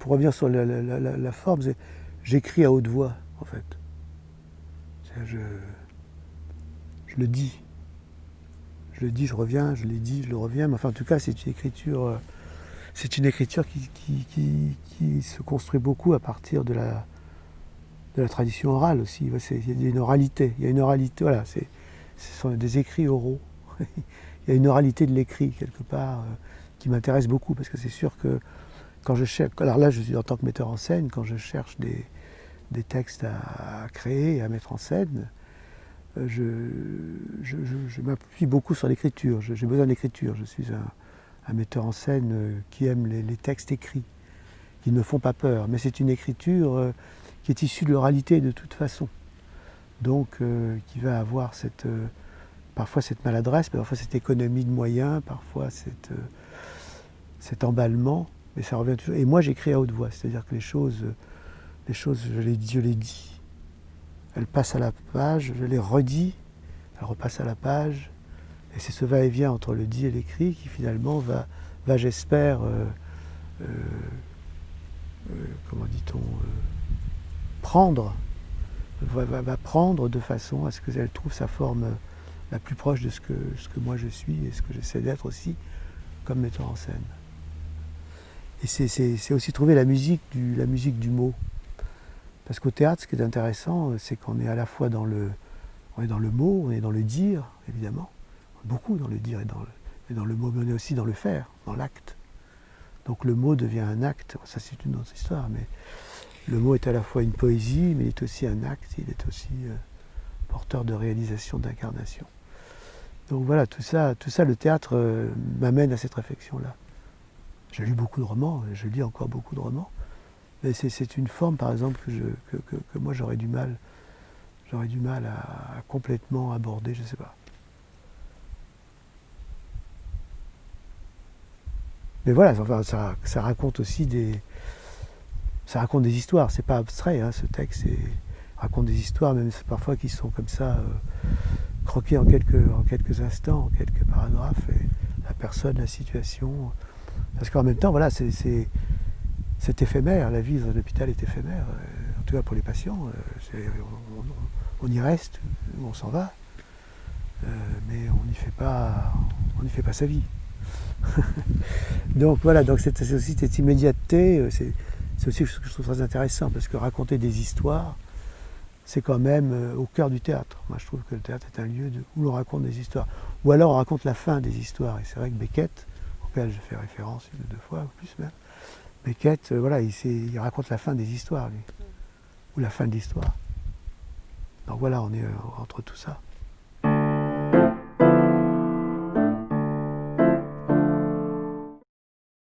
pour revenir sur la forme, j'écris à haute voix, en fait. Je le dis. Je le dis, je reviens, je l'ai dit, je le reviens. Mais enfin, en tout cas, c'est une écriture qui se construit beaucoup à partir de la tradition orale aussi. Il y a une oralité. Voilà, ce sont des écrits oraux. Il y a une oralité de l'écrit, quelque part, qui m'intéresse beaucoup, parce que c'est sûr que quand je cherche, alors là je suis en tant que metteur en scène, quand je cherche des textes à créer, à mettre en scène, je m'appuie beaucoup sur l'écriture, j'ai besoin d'écriture, je suis un metteur en scène qui aime les textes écrits, qui ne me font pas peur, mais c'est une écriture qui est issue de l'oralité de toute façon, donc qui va avoir parfois cette maladresse, parfois cette économie de moyens, parfois cet emballement, mais ça revient toujours. Et moi j'écris à haute voix, c'est-à-dire que les choses je les dis. Elles passent à la page, je les redis, elles repassent à la page, et c'est ce va-et-vient entre le dit et l'écrit qui finalement va j'espère, comment dit-on, va prendre de façon à ce qu'elle trouve sa forme la plus proche de ce que moi je suis et ce que j'essaie d'être aussi comme metteur en scène. Et c'est aussi trouver la musique du mot. Parce qu'au théâtre, ce qui est intéressant, c'est qu'on est à la fois dans le mot, on est dans le dire, évidemment, beaucoup dans le dire et dans le mot, mais on est aussi dans le faire, dans l'acte. Donc le mot devient un acte, ça c'est une autre histoire, mais le mot est à la fois une poésie, mais il est aussi un acte, il est aussi porteur de réalisation, d'incarnation. Donc voilà, tout ça le théâtre m'amène à cette réflexion-là. J'ai lu beaucoup de romans, et je lis encore beaucoup de romans, mais c'est une forme, par exemple, que moi j'aurais du mal à complètement aborder, je ne sais pas. Mais voilà, enfin, ça raconte aussi des histoires, c'est pas abstrait, hein, ce texte, raconte des histoires, même parfois qui sont comme ça, croquées en quelques instants, en quelques paragraphes, et la personne, la situation. Parce qu'en même temps, voilà, c'est éphémère, la vie dans un hôpital est éphémère, en tout cas pour les patients, on y reste, on s'en va, mais on n'y fait pas sa vie. Donc voilà, donc c'est aussi cette immédiateté, c'est aussi ce que je trouve très intéressant, parce que raconter des histoires, c'est quand même au cœur du théâtre. Moi je trouve que le théâtre est un lieu où l'on raconte des histoires. Ou alors on raconte la fin des histoires, et c'est vrai que Beckett, auquel je fais référence une ou deux fois, ou plus même, Beckett, voilà, il raconte la fin des histoires, lui, ou la fin de l'histoire. Donc voilà, on est entre tout ça.